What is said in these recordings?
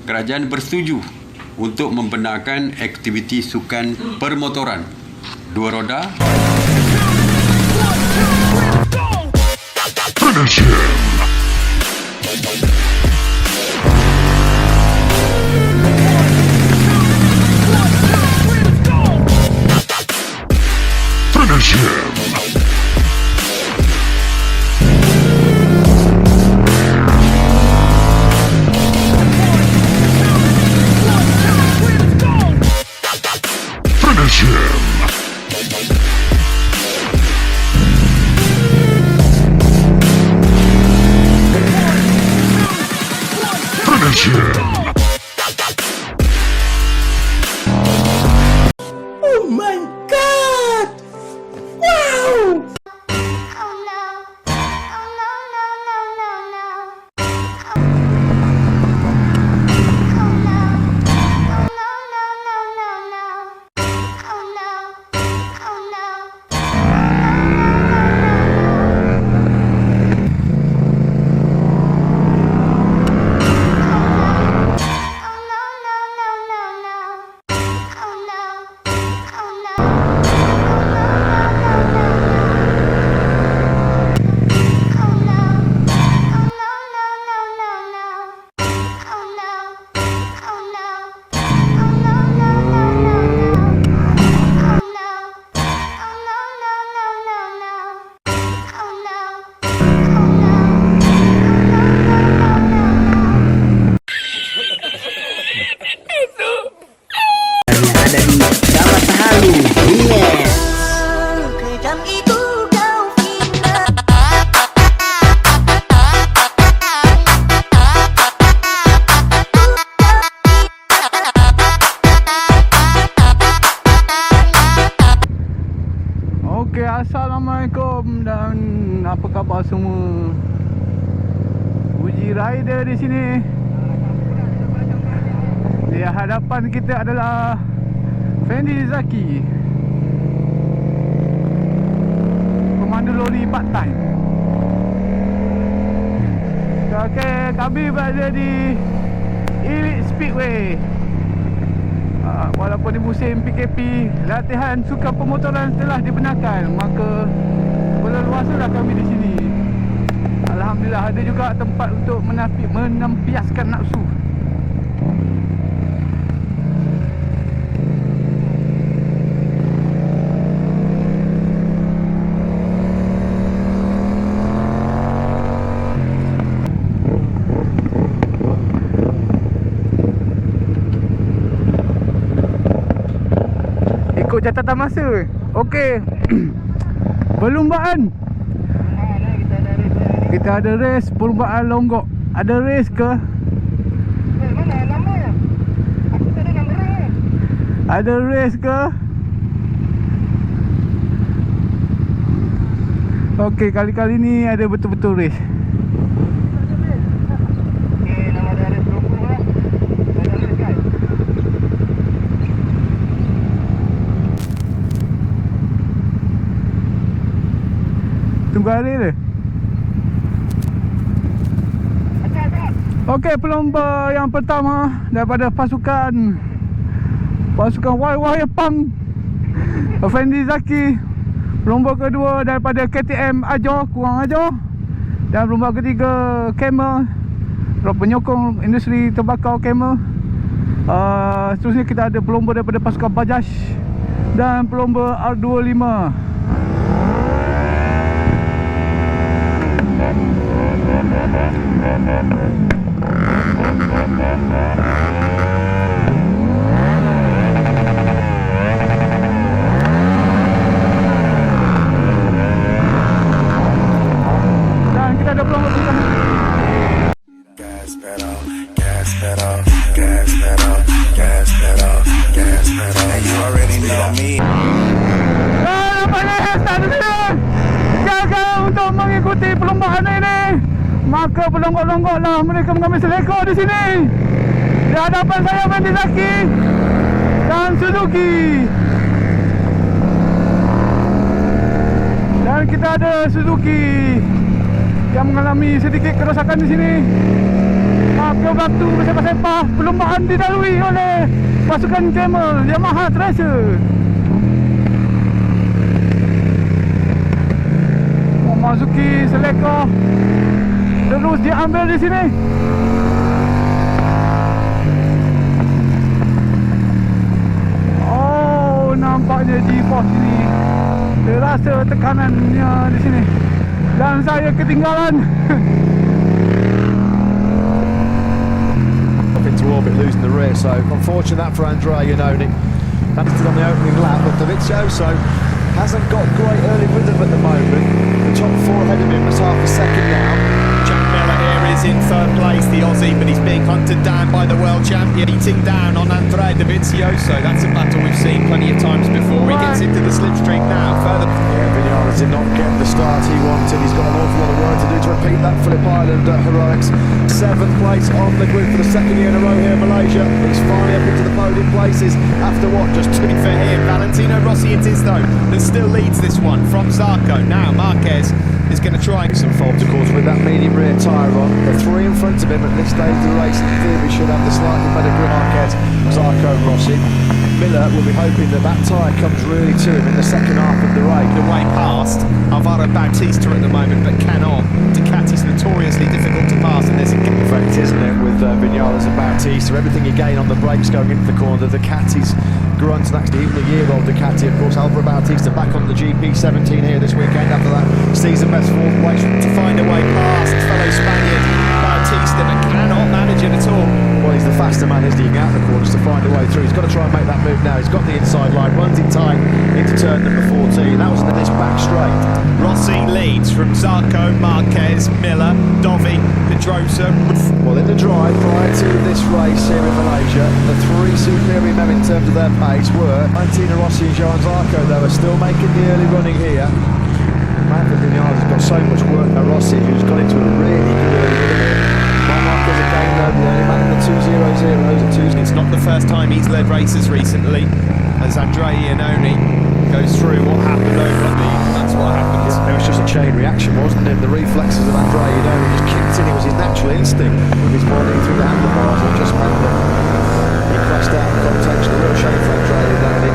kerajaan bersetuju untuk membenarkan aktiviti sukan permotoran dua roda. Finish him. Finish him. Finish him. Finish him. Oh my God! Wow! Assalamualaikum dan apa khabar semua uji rider di sini. Di hadapan kita adalah SUZUKI pemandu lori part time. Okey, kami berada di Elite Speedway. Walaupun di musim PKP, latihan sukan pemotoran telah dibenarkan, maka berleluasalah kami di sini. Alhamdulillah, ada juga tempat untuk menampiaskan nafsu. Catatan masa. Okey. Perlombaan. Kita ada race perlombaan longgok. Ada race ke? Mana nama? Aku tak ada nombor ni. Ada race ke? Okey, kali-kali ni ada betul-betul race. Okey, nama dia race berhubung lah. Ada race guys. Tunggu hari dia. Okey, pelomba yang pertama daripada pasukan YY Pang SUZUKI. Pelomba kedua daripada KTM kurang ajar. Dan pelomba ketiga Camel, penyokong industri tembakau Camel. Seterusnya kita ada pelomba daripada pasukan Bajaj dan pelomba R25. Dan kita ada pelomba Gas pedal, gas pedal, gas pedal, gas pedal, gas pedal. And you already know me. Nampaknya start dulu. Jaga untuk mengikuti perlombaan ini. Maka berlonggok-longgoklah mereka mengambil selekor di sini. Di hadapan saya SUZUKI dan Suzuki. Dan kita ada Suzuki yang mengalami sedikit kerosakan di sini. ke batu bersepah-sepah. Perlombaan dilalui oleh pasukan Camel Yamaha TRACER. Memasuki Selekah. Terus diambil di sini. Oh, nampaknya G-Force ini terasa tekanannya di sini. Dan saya ketinggalan. Up into orbit, losing the rear. So unfortunate that for Andrea Iannone. That's still on the opening lap, but Dovizioso hasn't got great early rhythm at the moment. The top four ahead of him was half a second now. Jack Miller here is in third place, the Aussie, but he's being hunted down by the world champion, eating down on Andrea Dovizioso. That's a battle we've seen plenty of times before. He gets into the slipstream now. Further. Yeah, Vinales did not get the start he wanted. He's got an awful lot of work to do to repeat that Phillip Island heroics. 7th place on the grid for the second year in a row here in Malaysia. He's finally up into the podium places after what, just 2 for him. Valentino Rossi it is though, that still leads this one from Zarco. Now Marquez is going to try some fault, of course, with that medium rear tyre on. The 3 in front of him at this stage of the race in theory should have the slightly better grip. Marquez, Zarco, Rossi. Miller will be hoping that that tyre comes really to him in the second half of the race. the way past Alvaro Bautista at the moment, but cannot. Ducati's notoriously difficult to pass, and there's a effect, isn't it, with Vinales and Bautista. Everything you gain on the brakes going into the corner, the Ducati's grunt, and actually even a year-old Ducati, of course. Alvaro Bautista back on the GP17 here this weekend after that season-best 4th place. to find a way past fellow Spaniard Bautista, but cannot manage it at all. Well, he's the faster man, isn't he? He can get out the corners to find a way through. He's got to try and make that move now. He's got the inside line, runs it tight into turn number 14. That was this back straight. Rossi leads from Zarco, Marquez, Miller, Dovi, Pedrosa. Well, in the drive prior to this race here in Malaysia, the 3 superior men in terms of their pace were Valentino Rossi and Johan Zarco. They were still making the early running here. Manfred Vinales has got so much work now. Rossi, who's got into a really good early running. Marquez again, the only man in the 2.00s and 2s. It's not the first time he's led races recently, as Andrea Iannone goes through what happened over at the. That's what happens. It was just a chain reaction, wasn't it? The reflexes of Andrea Iannone just kicked in. It was his natural instinct with his body through the handlebars that just meant that he crashed out of contention. A real shame for Andrea Iannone.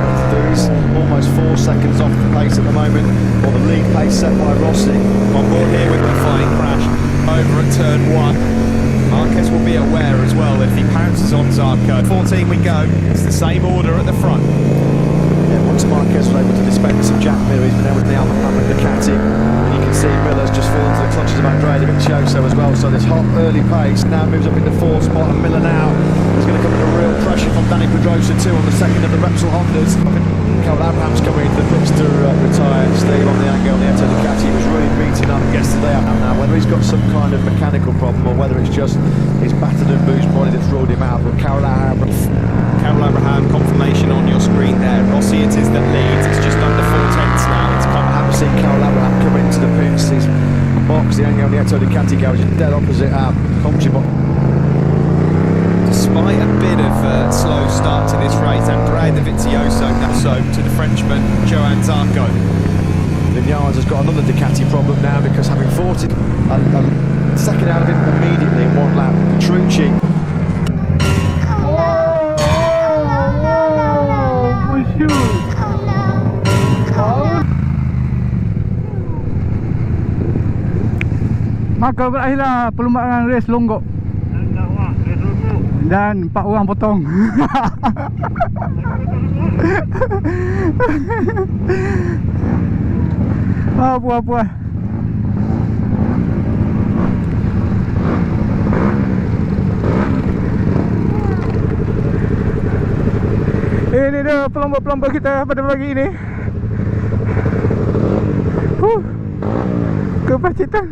He's almost 4 seconds off the pace at the moment, or the lead pace set by Rossi. On board here with the flying crash over at turn 1. Marquez will be aware as well if he pounces on Zarco. 14 we go. It's the same order at the front. Yeah, once Marquez was able to dispense some Jack Miller, he's been able to nail the Ducati. And you can see Miller's just fallen to the clutches of Andrea Dovizioso as well. So this hot early pace now moves up into 4th spot, and Miller now is going to come under real pressure from Danny Pedrosa too on the second of the Repsol Hondas. Carl Abraham's coming into the pits to retire. Steve on the angle on the Eto Ducati. He was really beaten up yesterday. Now whether he's got some kind of mechanical problem or whether it's just his battered and bruised body that's ruled him out. But Carl Abraham, confirmation on your screen there. Rossi it is that leads. It's just under 4/10 now. I haven't seen Carl Abraham come into the pits. His box, the angle on the Eto Ducati garage, is dead opposite our commentary box. Despite a bit of a slow start to this race, Andrea Dovizioso so to the Frenchman Johan Zarco. Vinales has got another Ducati problem now because having fought it a second out of him immediately in 1 lap, Petrucci. Maka berakhirlah perlombaan race longgok. Dan 4 orang potong. Puas. Ini dia pelomba-pelomba kita pada pagi ini. Kepacitan.